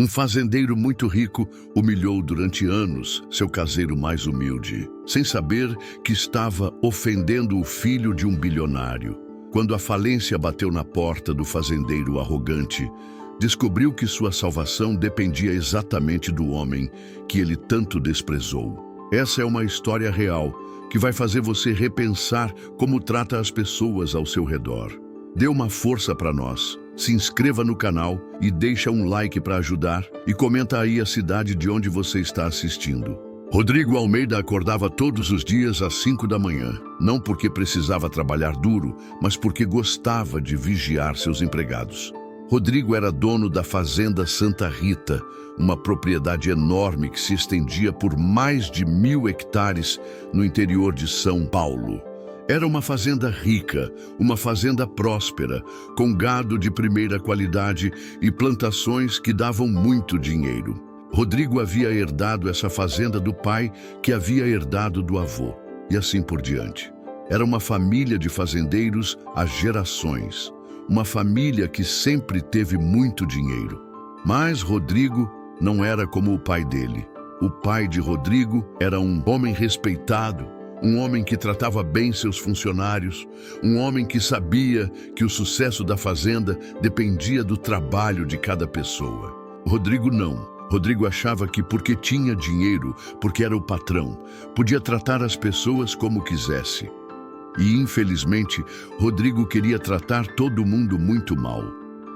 Um fazendeiro muito rico humilhou durante anos seu caseiro mais humilde, sem saber que estava ofendendo o filho de um bilionário. Quando a falência bateu na porta do fazendeiro arrogante, descobriu que sua salvação dependia exatamente do homem que ele tanto desprezou. Essa é uma história real que vai fazer você repensar como trata as pessoas ao seu redor. Dê uma força para nós. Se inscreva no canal e deixa um like para ajudar e comenta aí a cidade de onde você está assistindo. Rodrigo Almeida acordava todos os dias às 5 da manhã, não porque precisava trabalhar duro, mas porque gostava de vigiar seus empregados. Rodrigo era dono da Fazenda Santa Rita, uma propriedade enorme que se estendia por mais de 1.000 hectares no interior de São Paulo. Era uma fazenda rica, uma fazenda próspera, com gado de primeira qualidade e plantações que davam muito dinheiro. Rodrigo havia herdado essa fazenda do pai, que havia herdado do avô, e assim por diante. Era uma família de fazendeiros há gerações, uma família que sempre teve muito dinheiro. Mas Rodrigo não era como o pai dele. O pai de Rodrigo era um homem respeitado, um homem que tratava bem seus funcionários, um homem que sabia que o sucesso da fazenda dependia do trabalho de cada pessoa. Rodrigo não. Rodrigo achava que porque tinha dinheiro, porque era o patrão, podia tratar as pessoas como quisesse. E, infelizmente, Rodrigo queria tratar todo mundo muito mal.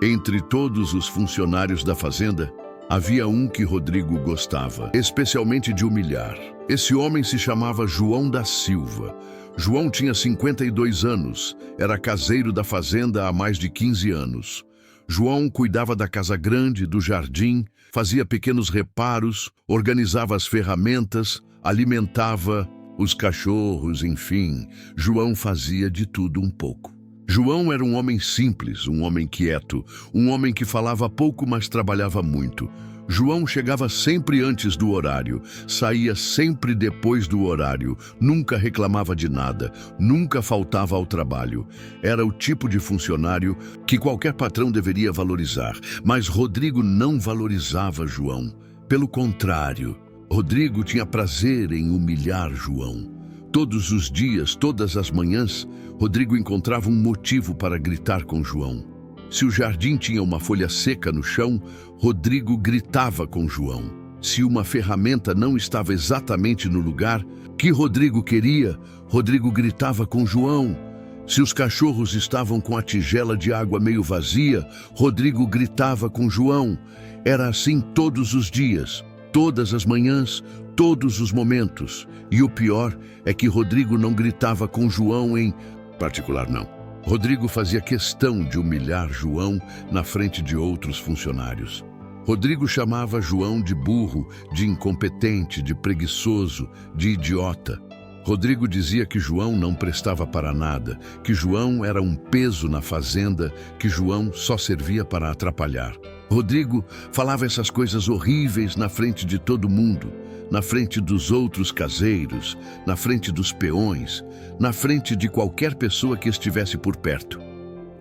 Entre todos os funcionários da fazenda, havia um que Rodrigo gostava, especialmente de humilhar. Esse homem se chamava João da Silva. João tinha 52 anos, era caseiro da fazenda há mais de 15 anos. João cuidava da casa grande, do jardim, fazia pequenos reparos, organizava as ferramentas, alimentava os cachorros, enfim. João fazia de tudo um pouco. João era um homem simples, um homem quieto, um homem que falava pouco, mas trabalhava muito. João chegava sempre antes do horário, saía sempre depois do horário, nunca reclamava de nada, nunca faltava ao trabalho. Era o tipo de funcionário que qualquer patrão deveria valorizar, mas Rodrigo não valorizava João. Pelo contrário, Rodrigo tinha prazer em humilhar João. Todos os dias, todas as manhãs, Rodrigo encontrava um motivo para gritar com João. Se o jardim tinha uma folha seca no chão, Rodrigo gritava com João. Se uma ferramenta não estava exatamente no lugar que Rodrigo queria, Rodrigo gritava com João. Se os cachorros estavam com a tigela de água meio vazia, Rodrigo gritava com João. Era assim todos os dias, todas as manhãs, todos os momentos. E o pior é que Rodrigo não gritava com João em particular, não. Rodrigo fazia questão de humilhar João na frente de outros funcionários. Rodrigo chamava João de burro, de incompetente, de preguiçoso, de idiota. Rodrigo dizia que João não prestava para nada, que João era um peso na fazenda, que João só servia para atrapalhar. Rodrigo falava essas coisas horríveis na frente de todo mundo, na frente dos outros caseiros, na frente dos peões, na frente de qualquer pessoa que estivesse por perto.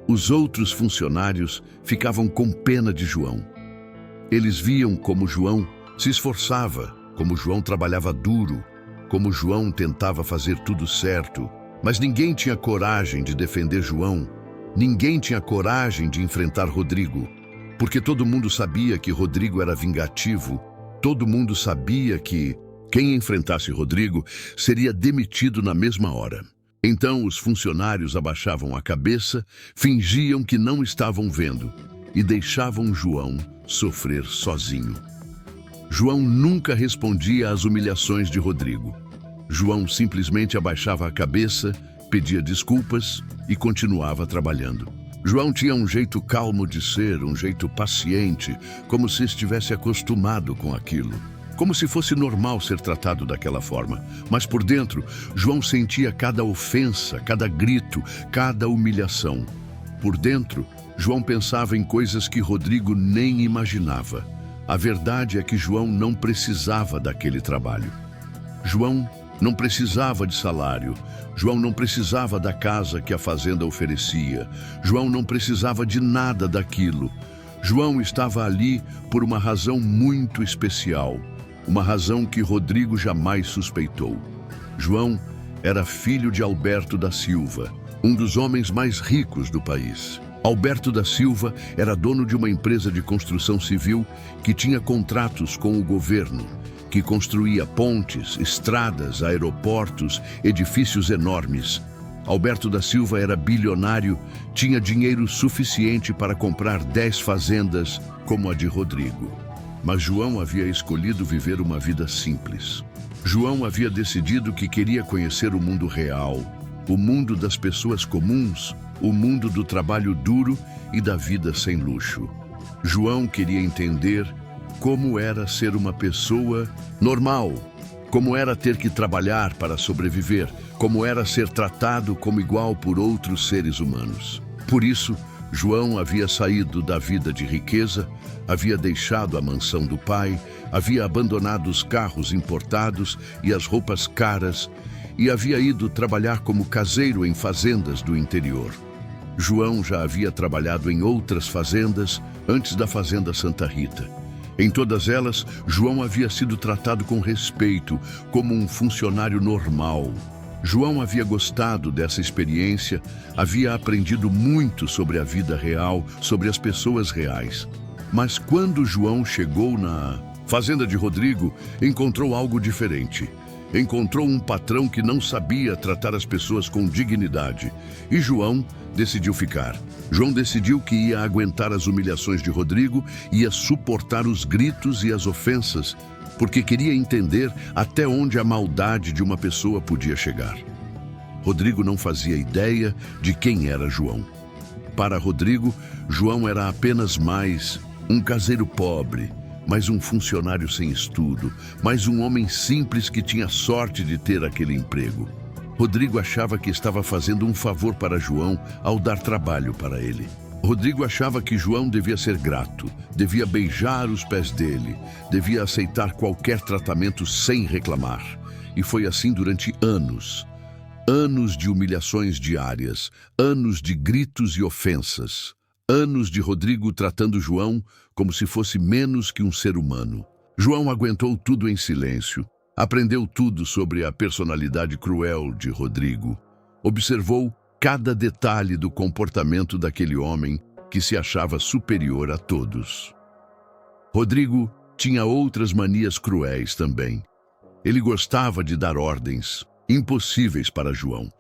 Os outros funcionários ficavam com pena de João. Eles viam como João se esforçava, como João trabalhava duro, como João tentava fazer tudo certo, mas ninguém tinha coragem de defender João, ninguém tinha coragem de enfrentar Rodrigo, porque todo mundo sabia que Rodrigo era vingativo. Todo mundo sabia que quem enfrentasse Rodrigo seria demitido na mesma hora. Então os funcionários abaixavam a cabeça, fingiam que não estavam vendo e deixavam João sofrer sozinho. João nunca respondia às humilhações de Rodrigo. João simplesmente abaixava a cabeça, pedia desculpas e continuava trabalhando. João tinha um jeito calmo de ser, um jeito paciente, como se estivesse acostumado com aquilo. Como se fosse normal ser tratado daquela forma. Mas por dentro, João sentia cada ofensa, cada grito, cada humilhação. Por dentro, João pensava em coisas que Rodrigo nem imaginava. A verdade é que João não precisava daquele trabalho. João não precisava de salário. João não precisava da casa que a fazenda oferecia. João não precisava de nada daquilo. João estava ali por uma razão muito especial, uma razão que Rodrigo jamais suspeitou. João era filho de Alberto da Silva, um dos homens mais ricos do país. Alberto da Silva era dono de uma empresa de construção civil que tinha contratos com o governo, que construía pontes, estradas, aeroportos, edifícios enormes. Alberto da Silva era bilionário, tinha dinheiro suficiente para comprar 10 fazendas como a de Rodrigo. Mas João havia escolhido viver uma vida simples. João havia decidido que queria conhecer o mundo real, o mundo das pessoas comuns, o mundo do trabalho duro e da vida sem luxo. João queria entender como era ser uma pessoa normal, como era ter que trabalhar para sobreviver, como era ser tratado como igual por outros seres humanos. Por isso, João havia saído da vida de riqueza, havia deixado a mansão do pai, havia abandonado os carros importados e as roupas caras e havia ido trabalhar como caseiro em fazendas do interior. João já havia trabalhado em outras fazendas antes da Fazenda Santa Rita. Em todas elas, João havia sido tratado com respeito, como um funcionário normal. João havia gostado dessa experiência, havia aprendido muito sobre a vida real, sobre as pessoas reais. Mas quando João chegou na fazenda de Rodrigo, encontrou algo diferente. Encontrou um patrão que não sabia tratar as pessoas com dignidade. E João decidiu ficar. João decidiu que ia aguentar as humilhações de Rodrigo, ia suportar os gritos e as ofensas, porque queria entender até onde a maldade de uma pessoa podia chegar. Rodrigo não fazia ideia de quem era João. Para Rodrigo, João era apenas mais um caseiro pobre, mais um funcionário sem estudo, mais um homem simples que tinha sorte de ter aquele emprego. Rodrigo achava que estava fazendo um favor para João ao dar trabalho para ele. Rodrigo achava que João devia ser grato, devia beijar os pés dele, devia aceitar qualquer tratamento sem reclamar. E foi assim durante anos. Anos de humilhações diárias, anos de gritos e ofensas. Anos de Rodrigo tratando João como se fosse menos que um ser humano. João aguentou tudo em silêncio. Aprendeu tudo sobre a personalidade cruel de Rodrigo. Observou cada detalhe do comportamento daquele homem que se achava superior a todos. Rodrigo tinha outras manias cruéis também. Ele gostava de dar ordens impossíveis para João.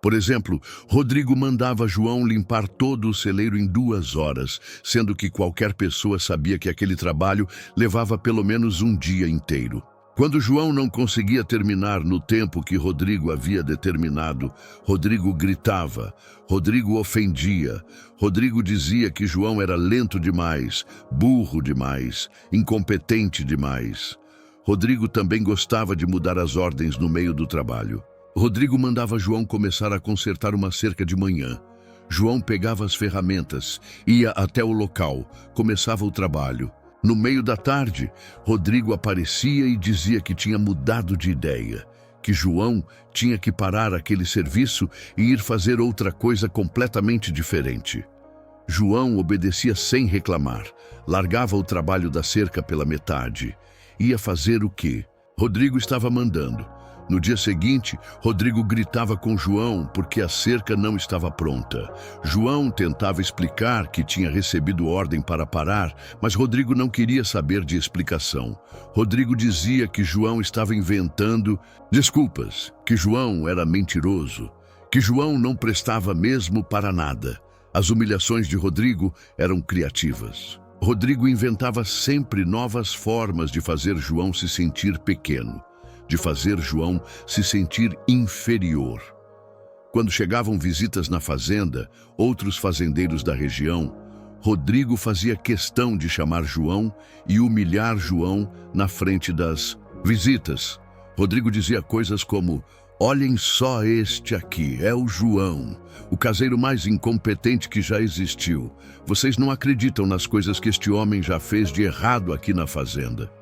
Por exemplo, Rodrigo mandava João limpar todo o celeiro em 2 horas, sendo que qualquer pessoa sabia que aquele trabalho levava pelo menos um dia inteiro. Quando João não conseguia terminar no tempo que Rodrigo havia determinado, Rodrigo gritava, Rodrigo ofendia, Rodrigo dizia que João era lento demais, burro demais, incompetente demais. Rodrigo também gostava de mudar as ordens no meio do trabalho. Rodrigo mandava João começar a consertar uma cerca de manhã. João pegava as ferramentas, ia até o local, começava o trabalho. No meio da tarde, Rodrigo aparecia e dizia que tinha mudado de ideia, que João tinha que parar aquele serviço e ir fazer outra coisa completamente diferente. João obedecia sem reclamar, largava o trabalho da cerca pela metade. Ia fazer o quê? Rodrigo estava mandando. No dia seguinte, Rodrigo gritava com João porque a cerca não estava pronta. João tentava explicar que tinha recebido ordem para parar, mas Rodrigo não queria saber de explicação. Rodrigo dizia que João estava inventando desculpas, que João era mentiroso, que João não prestava mesmo para nada. As humilhações de Rodrigo eram criativas. Rodrigo inventava sempre novas formas de fazer João se sentir pequeno, de fazer João se sentir inferior. Quando chegavam visitas na fazenda, outros fazendeiros da região, Rodrigo fazia questão de chamar João e humilhar João na frente das visitas. Rodrigo dizia coisas como: olhem só este aqui, é o João, o caseiro mais incompetente que já existiu. Vocês não acreditam nas coisas que este homem já fez de errado aqui na fazenda.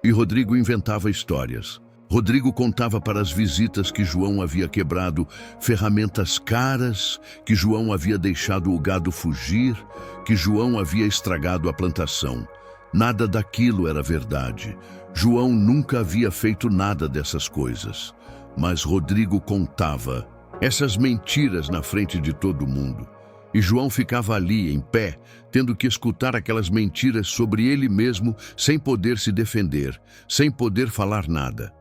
E Rodrigo inventava histórias. Rodrigo contava para as visitas que João havia quebrado ferramentas caras, que João havia deixado o gado fugir, que João havia estragado a plantação. Nada daquilo era verdade. João nunca havia feito nada dessas coisas. Mas Rodrigo contava essas mentiras na frente de todo mundo. E João ficava ali, em pé, tendo que escutar aquelas mentiras sobre ele mesmo, sem poder se defender, sem poder falar nada.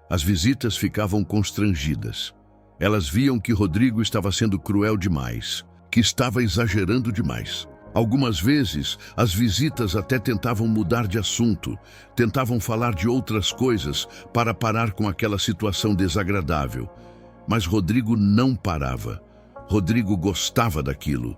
As visitas ficavam constrangidas. Elas viam que Rodrigo estava sendo cruel demais, que estava exagerando demais. Algumas vezes, as visitas até tentavam mudar de assunto, tentavam falar de outras coisas para parar com aquela situação desagradável. Mas Rodrigo não parava. Rodrigo gostava daquilo.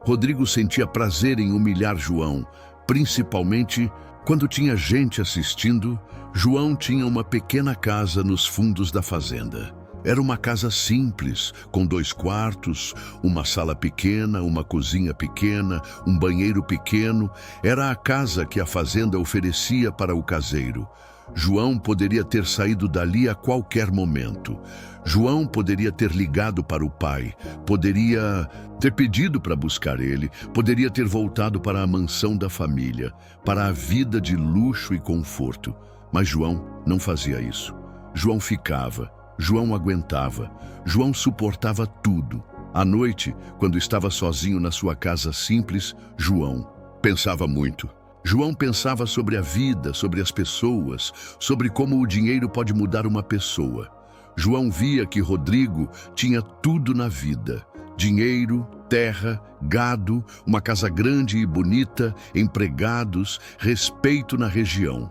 Rodrigo sentia prazer em humilhar João, principalmente quando tinha gente assistindo. João tinha uma pequena casa nos fundos da fazenda. Era uma casa simples, com 2 quartos, uma sala pequena, uma cozinha pequena, um banheiro pequeno. Era a casa que a fazenda oferecia para o caseiro. João poderia ter saído dali a qualquer momento. João poderia ter ligado para o pai, poderia ter pedido para buscar ele, poderia ter voltado para a mansão da família, para a vida de luxo e conforto. Mas João não fazia isso. João ficava, João aguentava, João suportava tudo. À noite, quando estava sozinho na sua casa simples, João pensava muito. João pensava sobre a vida, sobre as pessoas, sobre como o dinheiro pode mudar uma pessoa. João via que Rodrigo tinha tudo na vida: dinheiro, terra, gado, uma casa grande e bonita, empregados, respeito na região.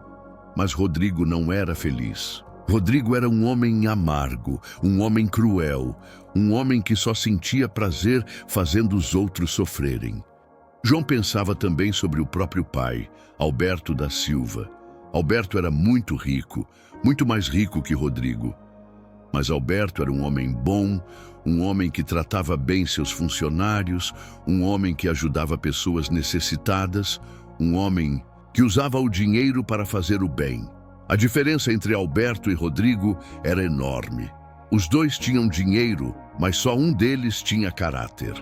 Mas Rodrigo não era feliz. Rodrigo era um homem amargo, um homem cruel, um homem que só sentia prazer fazendo os outros sofrerem. João pensava também sobre o próprio pai, Alberto da Silva. Alberto era muito rico, muito mais rico que Rodrigo. Mas Alberto era um homem bom, um homem que tratava bem seus funcionários, um homem que ajudava pessoas necessitadas, um homem que usava o dinheiro para fazer o bem. A diferença entre Alberto e Rodrigo era enorme. Os dois tinham dinheiro, mas só um deles tinha caráter.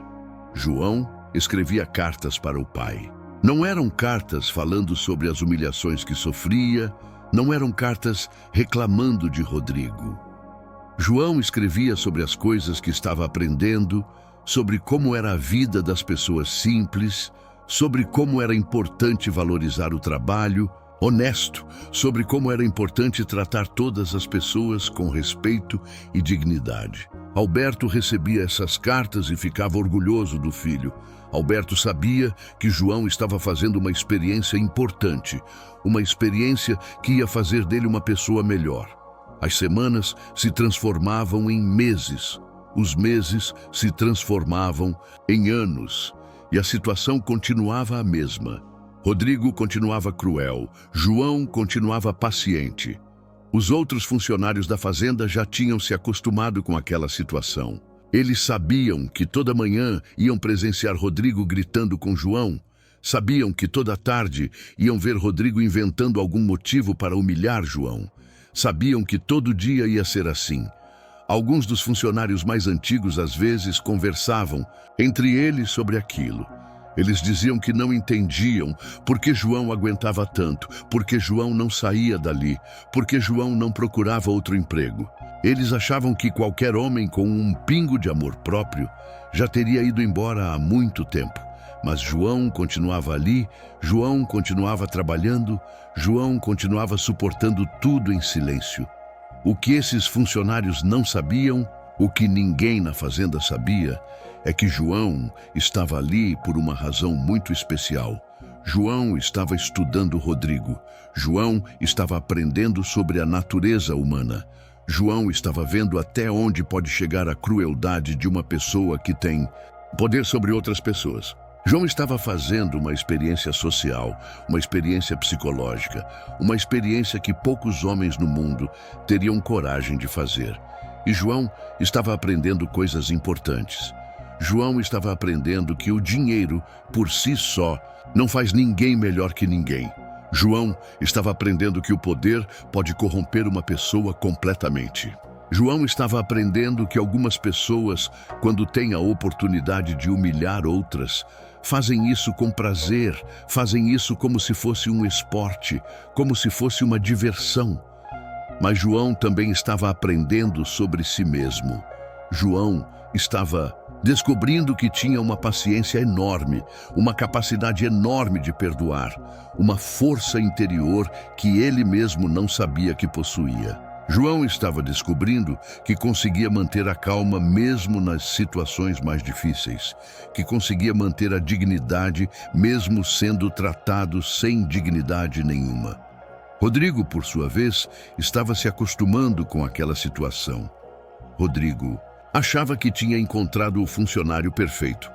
João escrevia cartas para o pai. Não eram cartas falando sobre as humilhações que sofria, não eram cartas reclamando de Rodrigo. João escrevia sobre as coisas que estava aprendendo, sobre como era a vida das pessoas simples, sobre como era importante valorizar o trabalho honesto, sobre como era importante tratar todas as pessoas com respeito e dignidade. Alberto recebia essas cartas e ficava orgulhoso do filho. Alberto sabia que João estava fazendo uma experiência importante, uma experiência que ia fazer dele uma pessoa melhor. As semanas se transformavam em meses, os meses se transformavam em anos, e a situação continuava a mesma. Rodrigo continuava cruel, João continuava paciente. Os outros funcionários da fazenda já tinham se acostumado com aquela situação. Eles sabiam que toda manhã iam presenciar Rodrigo gritando com João, sabiam que toda tarde iam ver Rodrigo inventando algum motivo para humilhar João. Sabiam que todo dia ia ser assim. Alguns dos funcionários mais antigos às vezes conversavam entre eles sobre aquilo. Eles diziam que não entendiam por que João aguentava tanto, por que João não saía dali, por que João não procurava outro emprego. Eles achavam que qualquer homem com um pingo de amor próprio já teria ido embora há muito tempo. Mas João continuava ali, João continuava trabalhando, João continuava suportando tudo em silêncio. O que esses funcionários não sabiam, o que ninguém na fazenda sabia, é que João estava ali por uma razão muito especial. João estava estudando Rodrigo. João estava aprendendo sobre a natureza humana. João estava vendo até onde pode chegar a crueldade de uma pessoa que tem poder sobre outras pessoas. João estava fazendo uma experiência social, uma experiência psicológica, uma experiência que poucos homens no mundo teriam coragem de fazer. E João estava aprendendo coisas importantes. João estava aprendendo que o dinheiro, por si só, não faz ninguém melhor que ninguém. João estava aprendendo que o poder pode corromper uma pessoa completamente. João estava aprendendo que algumas pessoas, quando têm a oportunidade de humilhar outras, fazem isso com prazer, fazem isso como se fosse um esporte, como se fosse uma diversão. Mas João também estava aprendendo sobre si mesmo. João estava descobrindo que tinha uma paciência enorme, uma capacidade enorme de perdoar, uma força interior que ele mesmo não sabia que possuía. João estava descobrindo que conseguia manter a calma mesmo nas situações mais difíceis, que conseguia manter a dignidade mesmo sendo tratado sem dignidade nenhuma. Rodrigo, por sua vez, estava se acostumando com aquela situação. Rodrigo achava que tinha encontrado o funcionário perfeito.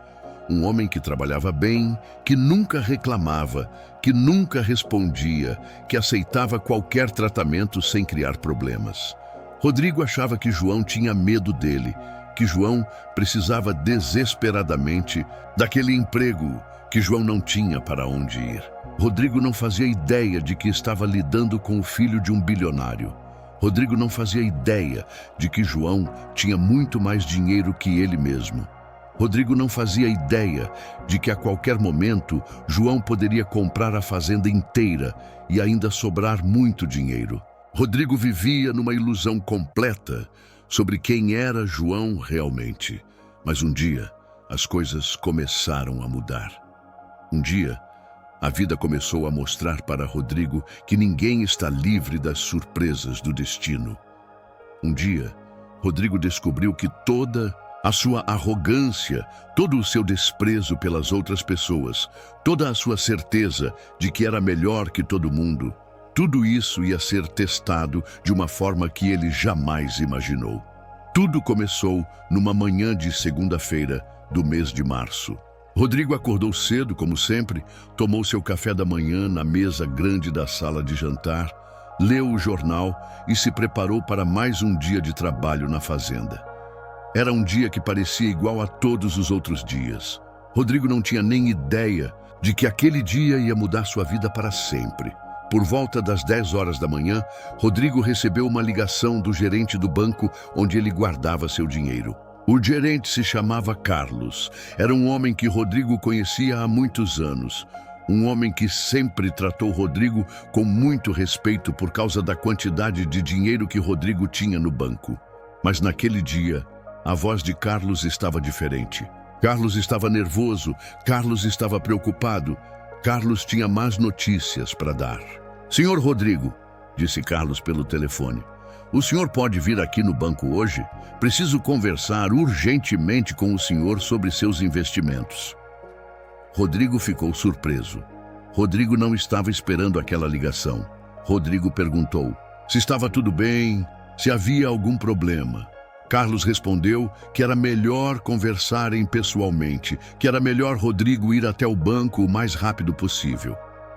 Um homem que trabalhava bem, que nunca reclamava, que nunca respondia, que aceitava qualquer tratamento sem criar problemas. Rodrigo achava que João tinha medo dele, que João precisava desesperadamente daquele emprego que João não tinha para onde ir. Rodrigo não fazia ideia de que estava lidando com o filho de um bilionário. Rodrigo não fazia ideia de que João tinha muito mais dinheiro que ele mesmo. Rodrigo não fazia ideia de que a qualquer momento João poderia comprar a fazenda inteira e ainda sobrar muito dinheiro. Rodrigo vivia numa ilusão completa sobre quem era João realmente. Mas um dia, as coisas começaram a mudar. Um dia, a vida começou a mostrar para Rodrigo que ninguém está livre das surpresas do destino. Um dia, Rodrigo descobriu que toda a sua arrogância, todo o seu desprezo pelas outras pessoas, toda a sua certeza de que era melhor que todo mundo, tudo isso ia ser testado de uma forma que ele jamais imaginou. Tudo começou numa manhã de segunda-feira do mês de março. Rodrigo acordou cedo, como sempre, tomou seu café da manhã na mesa grande da sala de jantar, leu o jornal e se preparou para mais um dia de trabalho na fazenda. Era um dia que parecia igual a todos os outros dias. Rodrigo não tinha nem ideia de que aquele dia ia mudar sua vida para sempre. Por volta das 10 horas da manhã, Rodrigo recebeu uma ligação do gerente do banco onde ele guardava seu dinheiro. O gerente se chamava Carlos. Era um homem que Rodrigo conhecia há muitos anos. Um homem que sempre tratou Rodrigo com muito respeito por causa da quantidade de dinheiro que Rodrigo tinha no banco. Mas naquele dia, a voz de Carlos estava diferente. Carlos estava nervoso, Carlos estava preocupado. Carlos tinha más notícias para dar. Senhor Rodrigo, disse Carlos pelo telefone, o senhor pode vir aqui no banco hoje? Preciso conversar urgentemente com o senhor sobre seus investimentos. Rodrigo ficou surpreso. Rodrigo não estava esperando aquela ligação. Rodrigo perguntou se estava tudo bem, se havia algum problema. Carlos respondeu que era melhor conversarem pessoalmente, que era melhor Rodrigo ir até o banco o mais rápido possível.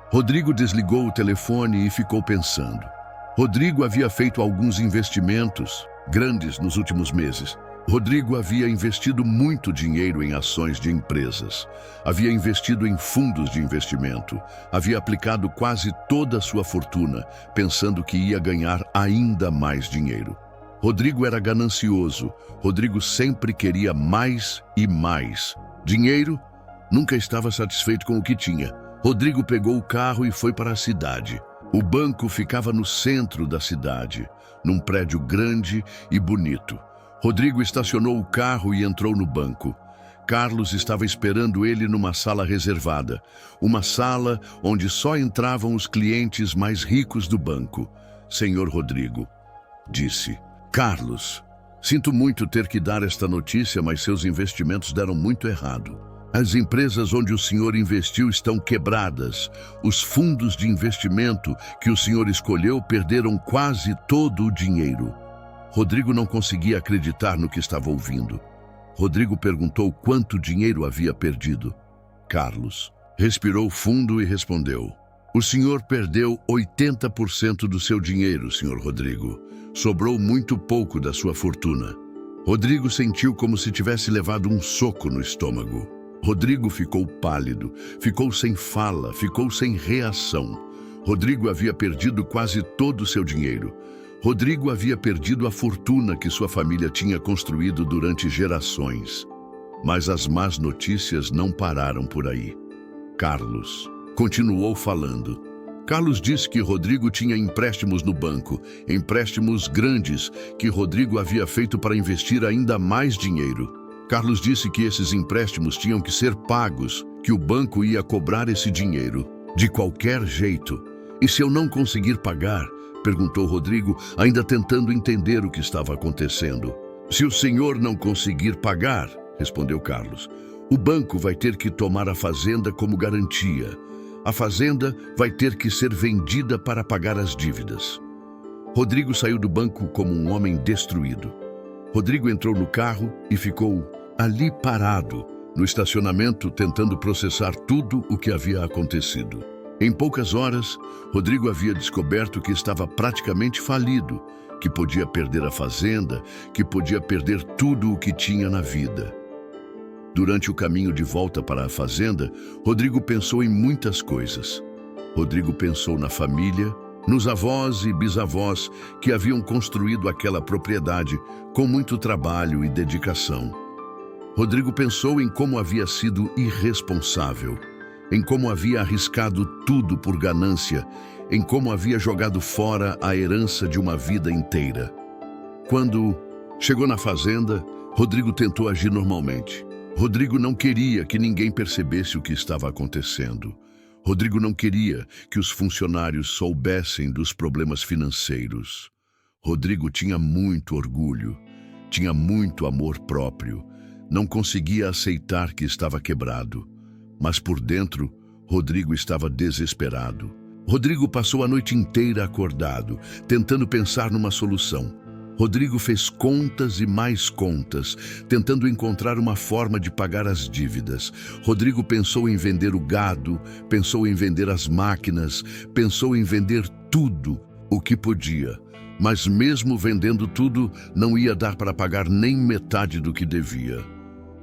Rodrigo desligou o telefone e ficou pensando. Rodrigo havia feito alguns investimentos grandes nos últimos meses. Rodrigo havia investido muito dinheiro em ações de empresas. Havia investido em fundos de investimento. Havia aplicado quase toda a sua fortuna, pensando que ia ganhar ainda mais dinheiro. Rodrigo era ganancioso. Rodrigo sempre queria mais e mais. Dinheiro? Nunca estava satisfeito com o que tinha. Rodrigo pegou o carro e foi para a cidade. O banco ficava no centro da cidade, num prédio grande e bonito. Rodrigo estacionou o carro e entrou no banco. Carlos estava esperando ele numa sala reservada, uma sala onde só entravam os clientes mais ricos do banco. Senhor Rodrigo, disse. Carlos, sinto muito ter que dar esta notícia, mas seus investimentos deram muito errado. As empresas onde o senhor investiu estão quebradas. Os fundos de investimento que o senhor escolheu perderam quase todo o dinheiro. Rodrigo não conseguia acreditar no que estava ouvindo. Rodrigo perguntou quanto dinheiro havia perdido. Carlos respirou fundo e respondeu: o senhor perdeu 80% do seu dinheiro, senhor Rodrigo. Sobrou muito pouco da sua fortuna. Rodrigo sentiu como se tivesse levado um soco no estômago. Rodrigo ficou pálido, ficou sem fala, ficou sem reação. Rodrigo havia perdido quase todo o seu dinheiro. Rodrigo havia perdido a fortuna que sua família tinha construído durante gerações. Mas as más notícias não pararam por aí. Carlos continuou falando. Carlos disse que Rodrigo tinha empréstimos no banco, empréstimos grandes que Rodrigo havia feito para investir ainda mais dinheiro. Carlos disse que esses empréstimos tinham que ser pagos, que o banco ia cobrar esse dinheiro, de qualquer jeito. E se eu não conseguir pagar? Perguntou Rodrigo, ainda tentando entender o que estava acontecendo. Se o senhor não conseguir pagar, respondeu Carlos, o banco vai ter que tomar a fazenda como garantia. A fazenda vai ter que ser vendida para pagar as dívidas. Rodrigo saiu do banco como um homem destruído. Rodrigo entrou no carro e ficou ali parado, no estacionamento, tentando processar tudo o que havia acontecido. Em poucas horas, Rodrigo havia descoberto que estava praticamente falido, que podia perder a fazenda, que podia perder tudo o que tinha na vida. Durante o caminho de volta para a fazenda, Rodrigo pensou em muitas coisas. Rodrigo pensou na família, nos avós e bisavós que haviam construído aquela propriedade com muito trabalho e dedicação. Rodrigo pensou em como havia sido irresponsável, em como havia arriscado tudo por ganância, em como havia jogado fora a herança de uma vida inteira. Quando chegou na fazenda, Rodrigo tentou agir normalmente. Rodrigo não queria que ninguém percebesse o que estava acontecendo. Rodrigo não queria que os funcionários soubessem dos problemas financeiros. Rodrigo tinha muito orgulho, tinha muito amor próprio. Não conseguia aceitar que estava quebrado. Mas por dentro, Rodrigo estava desesperado. Rodrigo passou a noite inteira acordado, tentando pensar numa solução. Rodrigo fez contas e mais contas, tentando encontrar uma forma de pagar as dívidas. Rodrigo pensou em vender o gado, pensou em vender as máquinas, pensou em vender tudo o que podia. Mas mesmo vendendo tudo, não ia dar para pagar nem metade do que devia.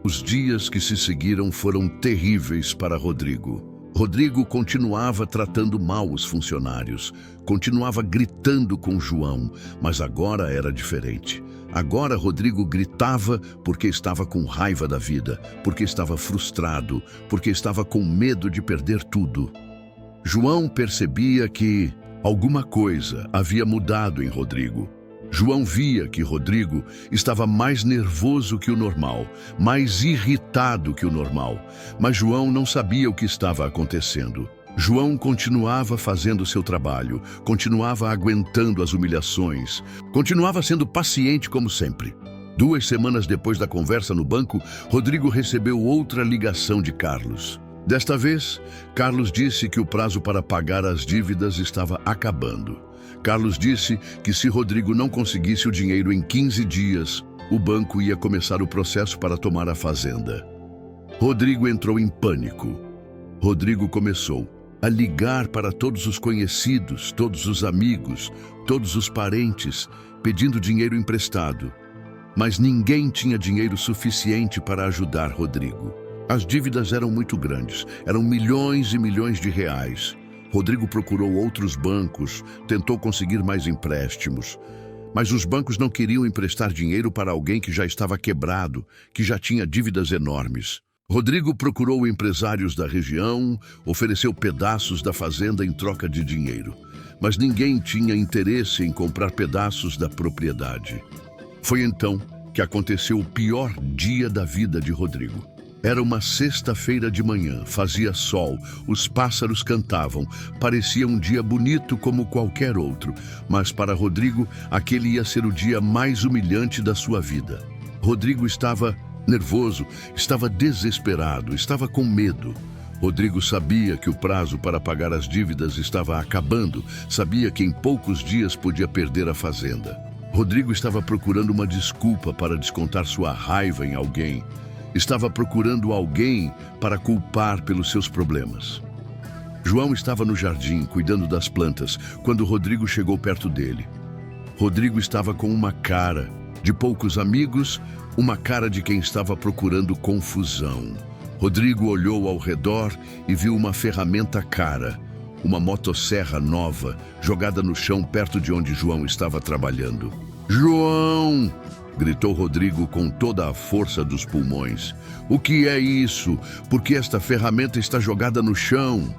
Os dias que se seguiram foram terríveis para Rodrigo. Rodrigo continuava tratando mal os funcionários, continuava gritando com João, mas agora era diferente. Agora Rodrigo gritava porque estava com raiva da vida, porque estava frustrado, porque estava com medo de perder tudo. João percebia que alguma coisa havia mudado em Rodrigo. João via que Rodrigo estava mais nervoso que o normal, mais irritado que o normal, mas João não sabia o que estava acontecendo. João continuava fazendo seu trabalho, continuava aguentando as humilhações, continuava sendo paciente como sempre. 2 semanas depois da conversa no banco, Rodrigo recebeu outra ligação de Carlos. Desta vez, Carlos disse que o prazo para pagar as dívidas estava acabando. Carlos disse que se Rodrigo não conseguisse o dinheiro em 15 dias, o banco ia começar o processo para tomar a fazenda. Rodrigo entrou em pânico. Rodrigo começou a ligar para todos os conhecidos, todos os amigos, todos os parentes, pedindo dinheiro emprestado. Mas ninguém tinha dinheiro suficiente para ajudar Rodrigo. As dívidas eram muito grandes, eram milhões e milhões de reais. Rodrigo procurou outros bancos, tentou conseguir mais empréstimos. Mas os bancos não queriam emprestar dinheiro para alguém que já estava quebrado, que já tinha dívidas enormes. Rodrigo procurou empresários da região, ofereceu pedaços da fazenda em troca de dinheiro. Mas ninguém tinha interesse em comprar pedaços da propriedade. Foi então que aconteceu o pior dia da vida de Rodrigo. Era uma sexta-feira de manhã, fazia sol, os pássaros cantavam, parecia um dia bonito como qualquer outro, mas para Rodrigo aquele ia ser o dia mais humilhante da sua vida. Rodrigo estava nervoso, estava desesperado, estava com medo. Rodrigo sabia que o prazo para pagar as dívidas estava acabando, sabia que em poucos dias podia perder a fazenda. Rodrigo estava procurando uma desculpa para descontar sua raiva em alguém. Estava procurando alguém para culpar pelos seus problemas. João estava no jardim, cuidando das plantas, quando Rodrigo chegou perto dele. Rodrigo estava com uma cara de poucos amigos, uma cara de quem estava procurando confusão. Rodrigo olhou ao redor e viu uma ferramenta cara, uma motosserra nova, jogada no chão perto de onde João estava trabalhando. "João!" gritou Rodrigo com toda a força dos pulmões. "O que é isso? Por que esta ferramenta está jogada no chão?"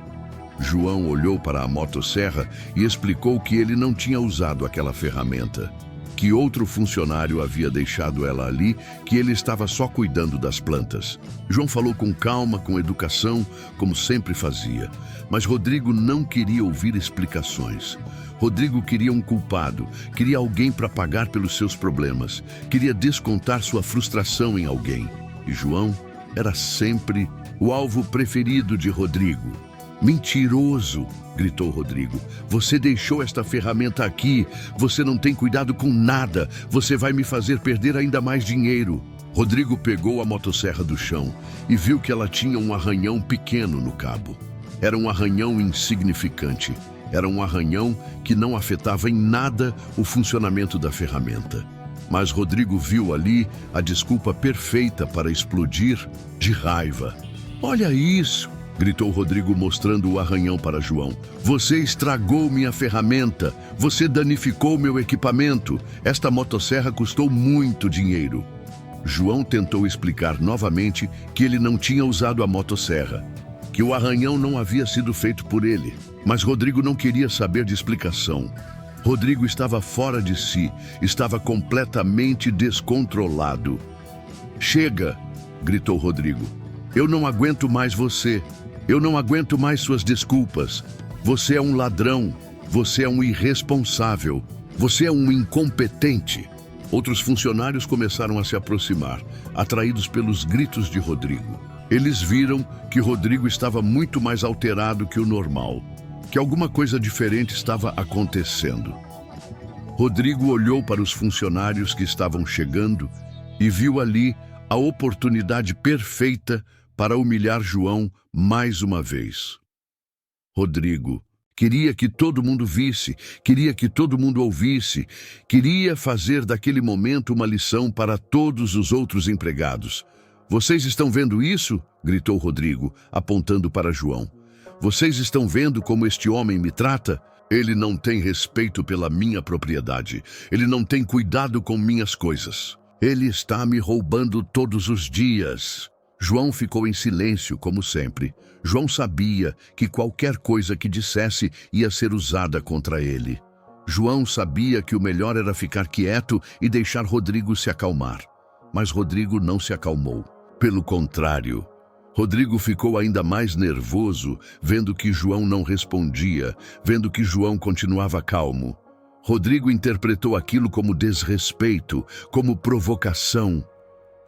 João olhou para a motosserra e explicou que ele não tinha usado aquela ferramenta, que outro funcionário havia deixado ela ali, que ele estava só cuidando das plantas. João falou com calma, com educação, como sempre fazia. Mas Rodrigo não queria ouvir explicações. Rodrigo queria um culpado, queria alguém para pagar pelos seus problemas, queria descontar sua frustração em alguém. E João era sempre o alvo preferido de Rodrigo. "Mentiroso!" gritou Rodrigo. "Você deixou esta ferramenta aqui. Você não tem cuidado com nada. Você vai me fazer perder ainda mais dinheiro." Rodrigo pegou a motosserra do chão e viu que ela tinha um arranhão pequeno no cabo. Era um arranhão insignificante. Era um arranhão que não afetava em nada o funcionamento da ferramenta. Mas Rodrigo viu ali a desculpa perfeita para explodir de raiva. "Olha isso!" gritou Rodrigo, mostrando o arranhão para João. "Você estragou minha ferramenta. Você danificou meu equipamento. Esta motosserra custou muito dinheiro." João tentou explicar novamente que ele não tinha usado a motosserra, que o arranhão não havia sido feito por ele. Mas Rodrigo não queria saber de explicação. Rodrigo estava fora de si, estava completamente descontrolado. "Chega!" gritou Rodrigo. "Eu não aguento mais você. Eu não aguento mais suas desculpas. Você é um ladrão. Você é um irresponsável. Você é um incompetente." Outros funcionários começaram a se aproximar, atraídos pelos gritos de Rodrigo. Eles viram que Rodrigo estava muito mais alterado que o normal, que alguma coisa diferente estava acontecendo. Rodrigo olhou para os funcionários que estavam chegando e viu ali a oportunidade perfeita para humilhar João mais uma vez. Rodrigo queria que todo mundo visse, queria que todo mundo ouvisse, queria fazer daquele momento uma lição para todos os outros empregados. "Vocês estão vendo isso?" gritou Rodrigo, apontando para João. "Vocês estão vendo como este homem me trata? Ele não tem respeito pela minha propriedade. Ele não tem cuidado com minhas coisas. Ele está me roubando todos os dias." João ficou em silêncio, como sempre. João sabia que qualquer coisa que dissesse ia ser usada contra ele. João sabia que o melhor era ficar quieto e deixar Rodrigo se acalmar. Mas Rodrigo não se acalmou. Pelo contrário, Rodrigo ficou ainda mais nervoso, vendo que João não respondia, vendo que João continuava calmo. Rodrigo interpretou aquilo como desrespeito, como provocação.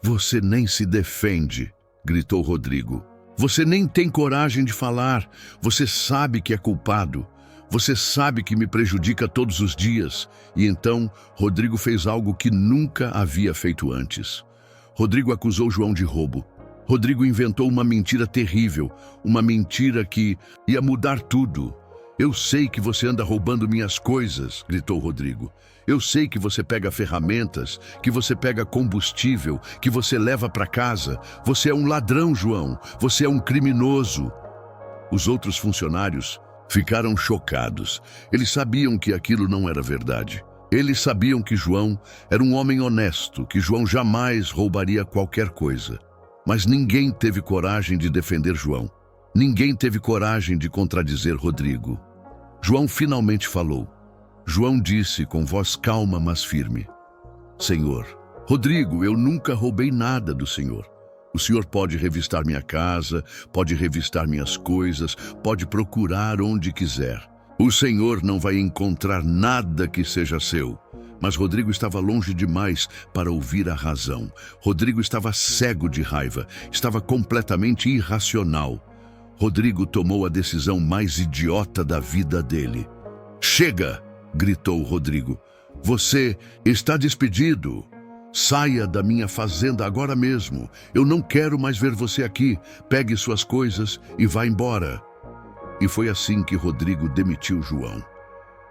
"Você nem se defende", gritou Rodrigo. "Você nem tem coragem de falar. Você sabe que é culpado. Você sabe que me prejudica todos os dias." E então, Rodrigo fez algo que nunca havia feito antes. Rodrigo acusou João de roubo. Rodrigo inventou uma mentira terrível, uma mentira que ia mudar tudo. "Eu sei que você anda roubando minhas coisas", gritou Rodrigo. "Eu sei que você pega ferramentas, que você pega combustível, que você leva para casa. Você é um ladrão, João. Você é um criminoso." Os outros funcionários ficaram chocados. Eles sabiam que aquilo não era verdade. Eles sabiam que João era um homem honesto, que João jamais roubaria qualquer coisa. Mas ninguém teve coragem de defender João. Ninguém teve coragem de contradizer Rodrigo. João finalmente falou. João disse com voz calma, mas firme: "Senhor, Rodrigo, eu nunca roubei nada do Senhor. O Senhor pode revistar minha casa, pode revistar minhas coisas, pode procurar onde quiser. O Senhor não vai encontrar nada que seja seu." Mas Rodrigo estava longe demais para ouvir a razão. Rodrigo estava cego de raiva, estava completamente irracional. Rodrigo tomou a decisão mais idiota da vida dele. "Chega!" gritou Rodrigo. "Você está despedido. Saia da minha fazenda agora mesmo. Eu não quero mais ver você aqui. Pegue suas coisas e vá embora." E foi assim que Rodrigo demitiu João.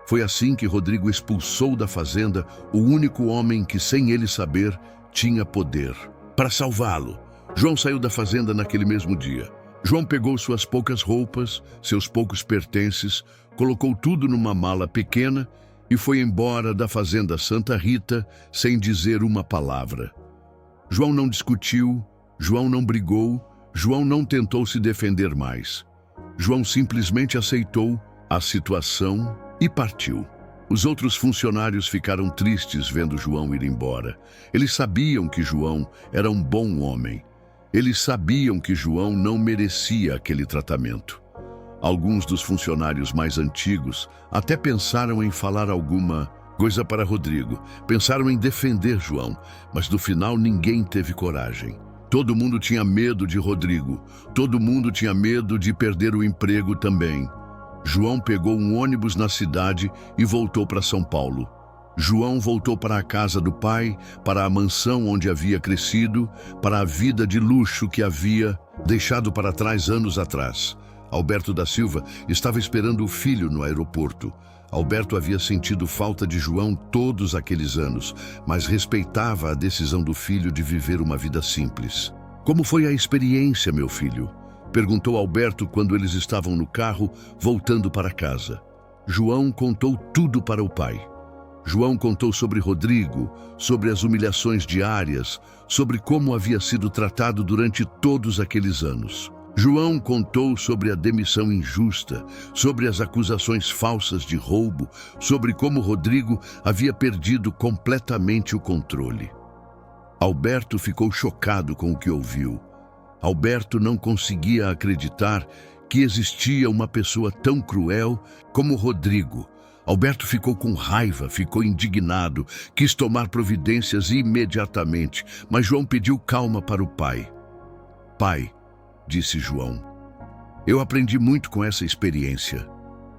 Foi assim que Rodrigo expulsou da fazenda o único homem que, sem ele saber, tinha poder para salvá-lo. João saiu da fazenda naquele mesmo dia. João pegou suas poucas roupas, seus poucos pertences, colocou tudo numa mala pequena e foi embora da fazenda Santa Rita sem dizer uma palavra. João não discutiu, João não brigou, João não tentou se defender mais. João simplesmente aceitou a situação e partiu. Os outros funcionários ficaram tristes vendo João ir embora. Eles sabiam que João era um bom homem. Eles sabiam que João não merecia aquele tratamento. Alguns dos funcionários mais antigos até pensaram em falar alguma coisa para Rodrigo. Pensaram em defender João, mas no final ninguém teve coragem. Todo mundo tinha medo de Rodrigo. Todo mundo tinha medo de perder o emprego também. João pegou um ônibus na cidade e voltou para São Paulo. João voltou para a casa do pai, para a mansão onde havia crescido, para a vida de luxo que havia deixado para trás anos atrás. Alberto da Silva estava esperando o filho no aeroporto. Alberto havia sentido falta de João todos aqueles anos, mas respeitava a decisão do filho de viver uma vida simples. "Como foi a experiência, meu filho?" perguntou Alberto quando eles estavam no carro, voltando para casa. João contou tudo para o pai. João contou sobre Rodrigo, sobre as humilhações diárias, sobre como havia sido tratado durante todos aqueles anos. João contou sobre a demissão injusta, sobre as acusações falsas de roubo, sobre como Rodrigo havia perdido completamente o controle. Alberto ficou chocado com o que ouviu. Alberto não conseguia acreditar que existia uma pessoa tão cruel como Rodrigo. Alberto ficou com raiva, ficou indignado, quis tomar providências imediatamente, mas João pediu calma para o pai. "Pai", disse João, "eu aprendi muito com essa experiência.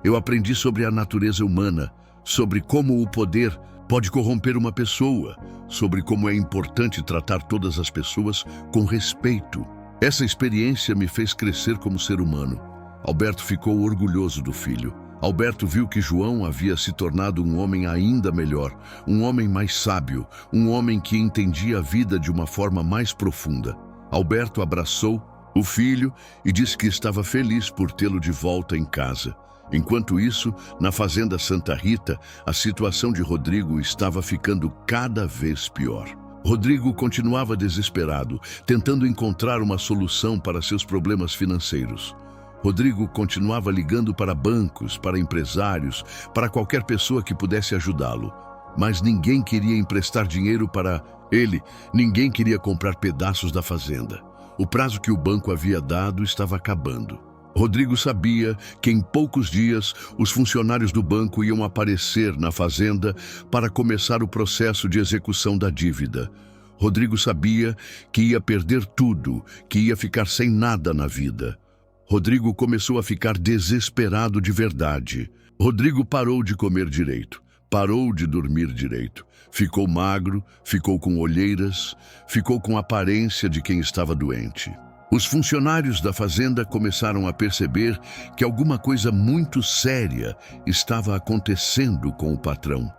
Eu aprendi sobre a natureza humana, sobre como o poder pode corromper uma pessoa, sobre como é importante tratar todas as pessoas com respeito. Essa experiência me fez crescer como ser humano." Alberto ficou orgulhoso do filho. Alberto viu que João havia se tornado um homem ainda melhor, um homem mais sábio, um homem que entendia a vida de uma forma mais profunda. Alberto abraçou o filho e disse que estava feliz por tê-lo de volta em casa. Enquanto isso, na fazenda Santa Rita, a situação de Rodrigo estava ficando cada vez pior. Rodrigo continuava desesperado, tentando encontrar uma solução para seus problemas financeiros. Rodrigo continuava ligando para bancos, para empresários, para qualquer pessoa que pudesse ajudá-lo. Mas ninguém queria emprestar dinheiro para ele, ninguém queria comprar pedaços da fazenda. O prazo que o banco havia dado estava acabando. Rodrigo sabia que em poucos dias os funcionários do banco iam aparecer na fazenda para começar o processo de execução da dívida. Rodrigo sabia que ia perder tudo, que ia ficar sem nada na vida. Rodrigo começou a ficar desesperado de verdade. Rodrigo parou de comer direito, parou de dormir direito. Ficou magro, ficou com olheiras, ficou com a aparência de quem estava doente. Os funcionários da fazenda começaram a perceber que alguma coisa muito séria estava acontecendo com o patrão.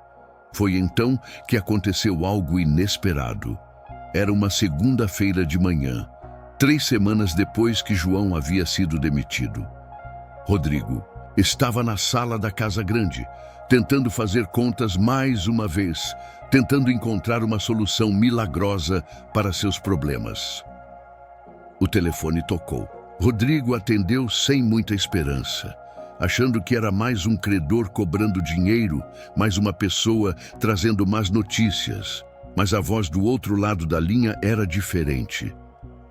Foi então que aconteceu algo inesperado. Era uma segunda-feira de manhã, 3 semanas depois que João havia sido demitido. Rodrigo estava na sala da casa grande, tentando fazer contas mais uma vez, tentando encontrar uma solução milagrosa para seus problemas. O telefone tocou. Rodrigo atendeu sem muita esperança, achando que era mais um credor cobrando dinheiro, mais uma pessoa trazendo más notícias. Mas a voz do outro lado da linha era diferente.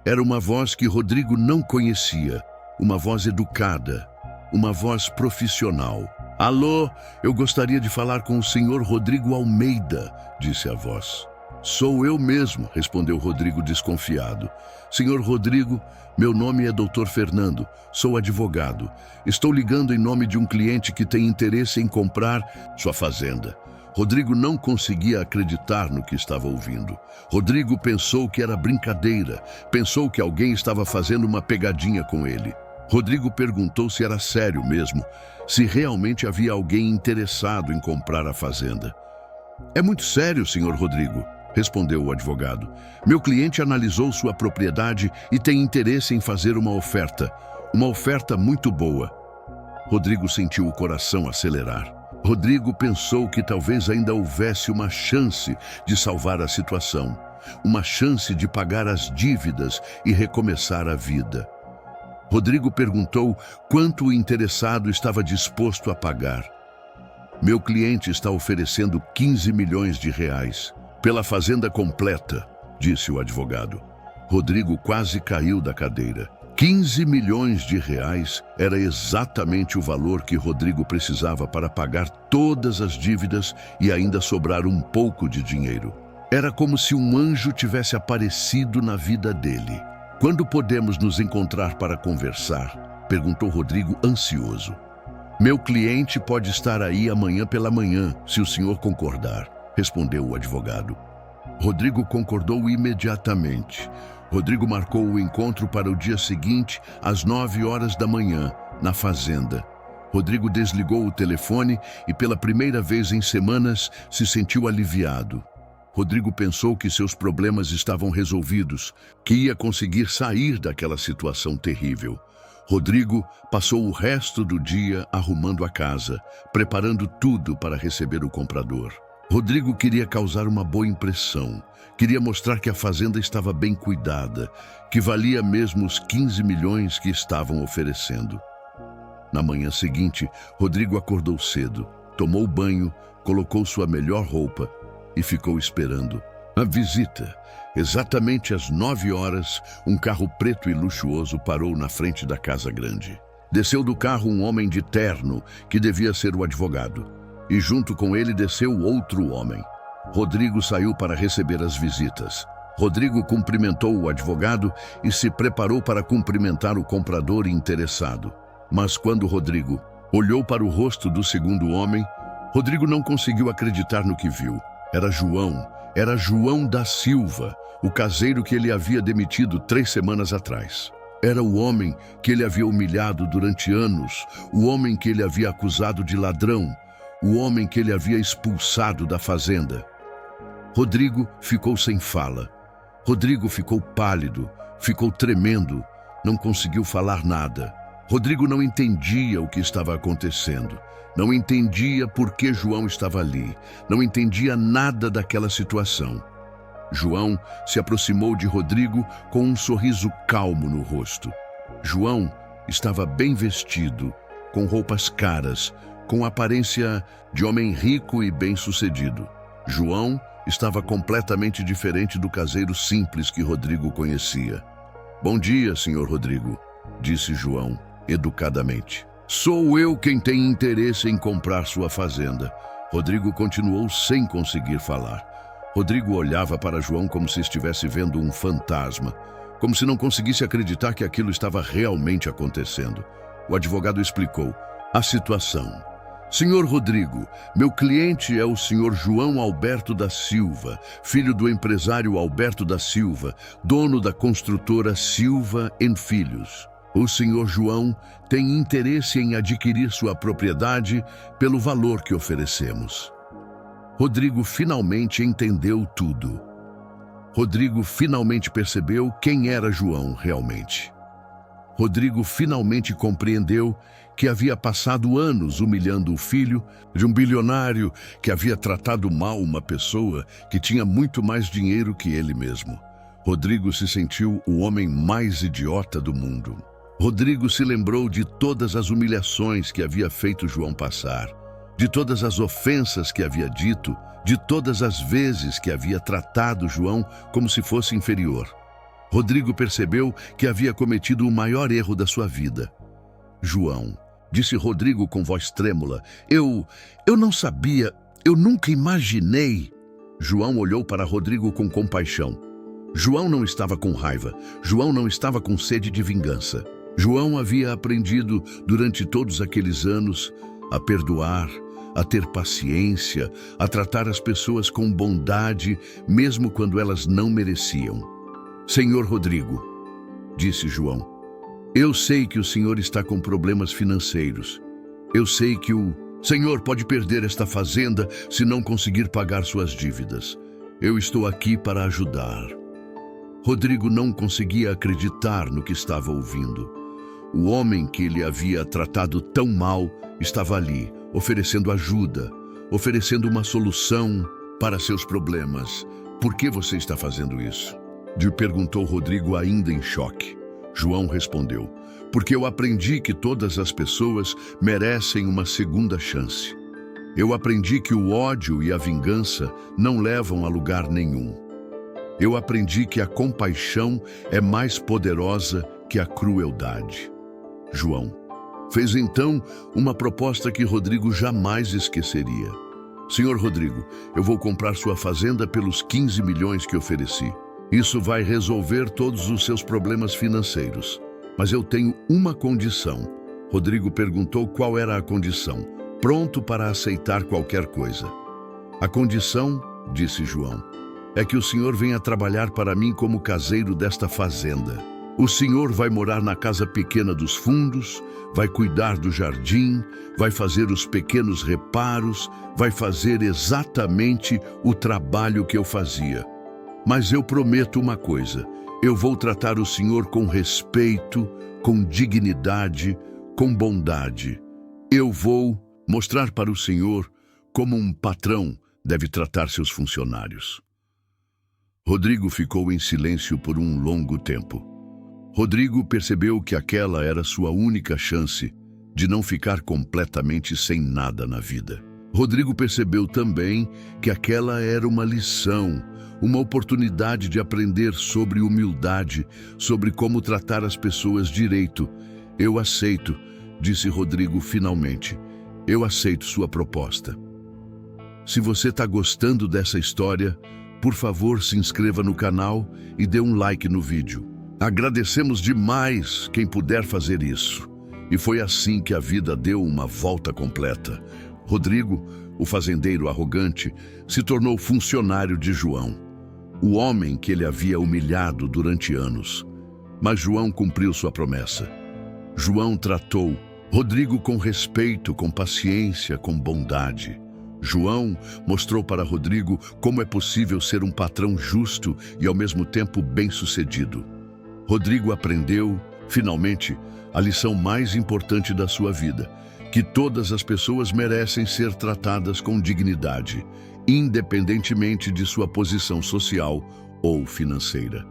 Era uma voz que Rodrigo não conhecia, uma voz educada, uma voz profissional. "Alô, eu gostaria de falar com o senhor Rodrigo Almeida", disse a voz. "Sou eu mesmo", respondeu Rodrigo desconfiado. "Senhor Rodrigo, meu nome é Dr. Fernando, sou advogado. Estou ligando em nome de um cliente que tem interesse em comprar sua fazenda." Rodrigo não conseguia acreditar no que estava ouvindo. Rodrigo pensou que era brincadeira, pensou que alguém estava fazendo uma pegadinha com ele. Rodrigo perguntou se era sério mesmo, se realmente havia alguém interessado em comprar a fazenda. "É muito sério, senhor Rodrigo. respondeu o advogado. Meu cliente analisou sua propriedade e tem interesse em fazer uma oferta muito boa. Rodrigo sentiu o coração acelerar. Rodrigo pensou que talvez ainda houvesse uma chance de salvar a situação, uma chance de pagar as dívidas e recomeçar a vida. Rodrigo perguntou quanto o interessado estava disposto a pagar. Meu cliente está oferecendo 15 milhões de reais. Pela fazenda completa, disse o advogado. Rodrigo quase caiu da cadeira. 15 milhões de reais era exatamente o valor que Rodrigo precisava para pagar todas as dívidas e ainda sobrar um pouco de dinheiro. Era como se um anjo tivesse aparecido na vida dele. Quando podemos nos encontrar para conversar? Perguntou Rodrigo ansioso. Meu cliente pode estar aí amanhã pela manhã, se o senhor concordar, respondeu o advogado. Rodrigo concordou imediatamente. Rodrigo marcou o encontro para o dia seguinte, às 9 horas da manhã, na fazenda. Rodrigo desligou o telefone e, pela primeira vez em semanas, se sentiu aliviado. Rodrigo pensou que seus problemas estavam resolvidos, que ia conseguir sair daquela situação terrível. Rodrigo passou o resto do dia arrumando a casa, preparando tudo para receber o comprador. Rodrigo queria causar uma boa impressão, queria mostrar que a fazenda estava bem cuidada, que valia mesmo os 15 milhões que estavam oferecendo. Na manhã seguinte, Rodrigo acordou cedo, tomou banho, colocou sua melhor roupa e ficou esperando a visita. Exatamente às 9 horas, um carro preto e luxuoso parou na frente da casa grande. Desceu do carro um homem de terno, que devia ser o advogado, e junto com ele desceu outro homem. Rodrigo saiu para receber as visitas. Rodrigo cumprimentou o advogado e se preparou para cumprimentar o comprador interessado. Mas quando Rodrigo olhou para o rosto do segundo homem, Rodrigo não conseguiu acreditar no que viu. Era João da Silva, o caseiro que ele havia demitido 3 semanas atrás. Era o homem que ele havia humilhado durante anos, o homem que ele havia acusado de ladrão, o homem que ele havia expulsado da fazenda. Rodrigo ficou sem fala. Rodrigo ficou pálido, ficou tremendo, não conseguiu falar nada. Rodrigo não entendia o que estava acontecendo. Não entendia por que João estava ali. Não entendia nada daquela situação. João se aproximou de Rodrigo com um sorriso calmo no rosto. João estava bem vestido, com roupas caras, com a aparência de homem rico e bem-sucedido. João estava completamente diferente do caseiro simples que Rodrigo conhecia. Bom dia, senhor Rodrigo, disse João, educadamente. Sou eu quem tem interesse em comprar sua fazenda. Rodrigo continuou sem conseguir falar. Rodrigo olhava para João como se estivesse vendo um fantasma, como se não conseguisse acreditar que aquilo estava realmente acontecendo. O advogado explicou a situação. Senhor Rodrigo, meu cliente é o senhor João Alberto da Silva, filho do empresário Alberto da Silva, dono da construtora Silva & Filhos. O senhor João tem interesse em adquirir sua propriedade pelo valor que oferecemos. Rodrigo finalmente entendeu tudo. Rodrigo finalmente percebeu quem era João realmente. Rodrigo finalmente compreendeu que havia passado anos humilhando o filho de um bilionário que havia tratado mal uma pessoa que tinha muito mais dinheiro que ele mesmo. Rodrigo se sentiu o homem mais idiota do mundo. Rodrigo se lembrou de todas as humilhações que havia feito João passar, de todas as ofensas que havia dito, de todas as vezes que havia tratado João como se fosse inferior. Rodrigo percebeu que havia cometido o maior erro da sua vida. João, disse Rodrigo com voz trêmula, eu não sabia, eu nunca imaginei. João olhou para Rodrigo com compaixão. João não estava com raiva, João não estava com sede de vingança. João havia aprendido durante todos aqueles anos a perdoar, a ter paciência, a tratar as pessoas com bondade, mesmo quando elas não mereciam. Senhor Rodrigo, disse João, eu sei que o senhor está com problemas financeiros. Eu sei que o senhor pode perder esta fazenda se não conseguir pagar suas dívidas. Eu estou aqui para ajudar. Rodrigo não conseguia acreditar no que estava ouvindo. O homem que ele havia tratado tão mal estava ali, oferecendo ajuda, oferecendo uma solução para seus problemas. Por que você está fazendo isso? Perguntou Rodrigo, ainda em choque. João respondeu: porque eu aprendi que todas as pessoas merecem uma segunda chance. Eu aprendi que o ódio e a vingança não levam a lugar nenhum. Eu aprendi que a compaixão é mais poderosa que a crueldade. João fez então uma proposta que Rodrigo jamais esqueceria. Senhor Rodrigo, eu vou comprar sua fazenda pelos 15 milhões que ofereci. Isso vai resolver todos os seus problemas financeiros. Mas eu tenho uma condição. Rodrigo perguntou qual era a condição, pronto para aceitar qualquer coisa. A condição, disse João, é que o senhor venha trabalhar para mim como caseiro desta fazenda. O senhor vai morar na casa pequena dos fundos, vai cuidar do jardim, vai fazer os pequenos reparos, vai fazer exatamente o trabalho que eu fazia. Mas eu prometo uma coisa: eu vou tratar o senhor com respeito, com dignidade, com bondade. Eu vou mostrar para o senhor como um patrão deve tratar seus funcionários. Rodrigo ficou em silêncio por um longo tempo. Rodrigo percebeu que aquela era sua única chance de não ficar completamente sem nada na vida. Rodrigo percebeu também que aquela era uma lição, uma oportunidade de aprender sobre humildade, sobre como tratar as pessoas direito. Eu aceito, disse Rodrigo finalmente. Eu aceito sua proposta. Se você está gostando dessa história, por favor, se inscreva no canal e dê um like no vídeo. Agradecemos demais quem puder fazer isso. E foi assim que a vida deu uma volta completa. Rodrigo, o fazendeiro arrogante, se tornou funcionário de João, o homem que ele havia humilhado durante anos. Mas João cumpriu sua promessa. João tratou Rodrigo com respeito, com paciência, com bondade. João mostrou para Rodrigo como é possível ser um patrão justo e ao mesmo tempo bem-sucedido. Rodrigo aprendeu, finalmente, a lição mais importante da sua vida, que todas as pessoas merecem ser tratadas com dignidade, independentemente de sua posição social ou financeira.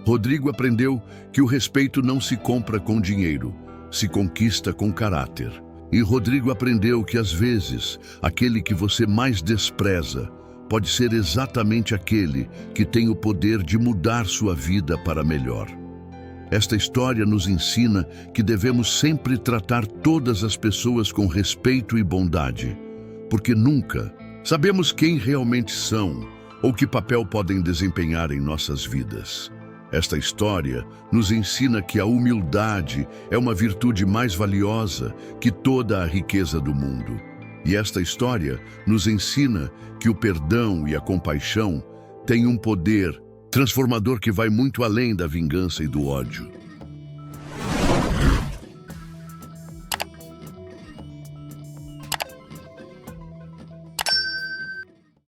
Rodrigo aprendeu que o respeito não se compra com dinheiro, se conquista com caráter. E Rodrigo aprendeu que, às vezes, aquele que você mais despreza pode ser exatamente aquele que tem o poder de mudar sua vida para melhor. Esta história nos ensina que devemos sempre tratar todas as pessoas com respeito e bondade, porque nunca sabemos quem realmente são ou que papel podem desempenhar em nossas vidas. Esta história nos ensina que a humildade é uma virtude mais valiosa que toda a riqueza do mundo. E esta história nos ensina que o perdão e a compaixão têm um poder transformador que vai muito além da vingança e do ódio.